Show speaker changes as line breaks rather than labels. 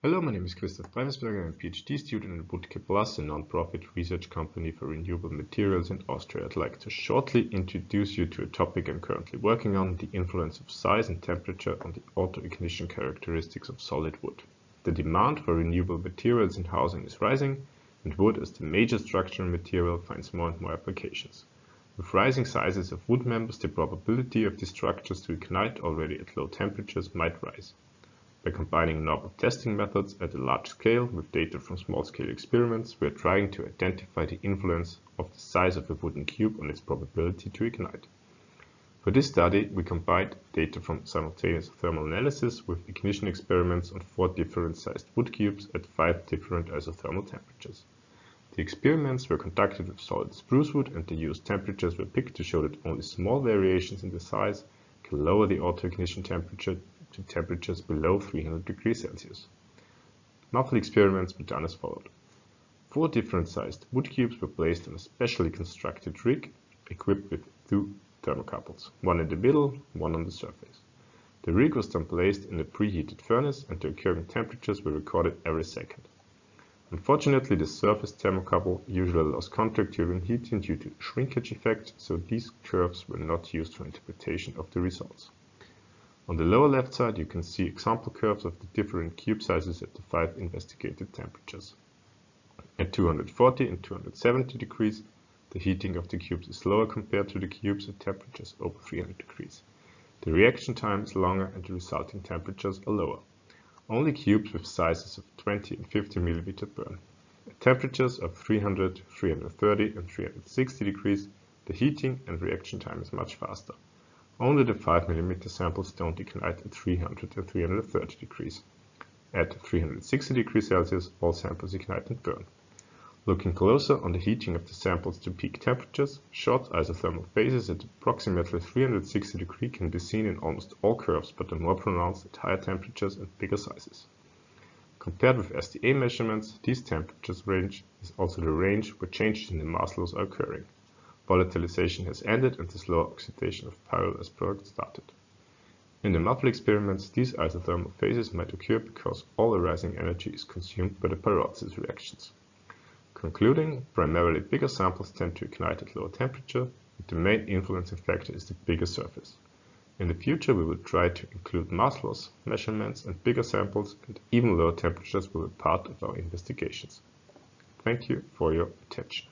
Hello, my name is Preimesberger. I'm a PhD student at Bootcamp Plus, a non-profit research company for renewable materials in Austria. I'd like to shortly introduce you to a topic I'm currently working on, the influence of size and temperature on the autoignition characteristics of solid wood. The demand for renewable materials in housing is rising, and wood as the major structural material finds more and more applications. With rising sizes of wood members, the probability of these structures to ignite already at low temperatures might rise. By combining novel testing methods at a large scale with data from small-scale experiments, we are trying to identify the influence of the size of a wooden cube on its probability to ignite. For this study, we combined data from simultaneous thermal analysis with ignition experiments on 4 different sized wood cubes at 5 different isothermal temperatures. The experiments were conducted with solid spruce wood, and the used temperatures were picked to show that only small variations in the size can lower the autoignition temperature to temperatures below 300 degrees Celsius. Monthly experiments were done as followed. 4 different sized wood cubes were placed on a specially constructed rig equipped with 2 thermocouples, one in the middle, one on the surface. The rig was then placed in a preheated furnace, and the occurring temperatures were recorded every second. Unfortunately, the surface thermocouple usually lost contact during heating due to shrinkage effect, so these curves were not used for interpretation of the results. On the lower left side, you can see example curves of the different cube sizes at the 5 investigated temperatures. At 240 and 270 degrees, the heating of the cubes is lower compared to the cubes at temperatures over 300 degrees. The reaction time is longer and the resulting temperatures are lower. Only cubes with sizes of 20 and 50 mm burn. At temperatures of 300, 330 and 360 degrees, the heating and reaction time is much faster. Only the 5 mm samples don't ignite at 300 and 330 degrees. At 360 degrees Celsius, all samples ignite and burn. Looking closer on the heating of the samples to peak temperatures, short isothermal phases at approximately 360 degrees can be seen in almost all curves, but are more pronounced at higher temperatures and bigger sizes. Compared with SDA measurements, these temperatures range is also the range where changes in the mass loss are occurring. Volatilization has ended and the slow oxidation of pyrolyzed products started. In the monthly experiments, these isothermal phases might occur because all arising energy is consumed by the pyrolysis reactions. Concluding, primarily bigger samples tend to ignite at lower temperature, and the main influencing factor is the bigger surface. In the future, we will try to include mass loss measurements and bigger samples, and even lower temperatures will be part of our investigations. Thank you for your attention.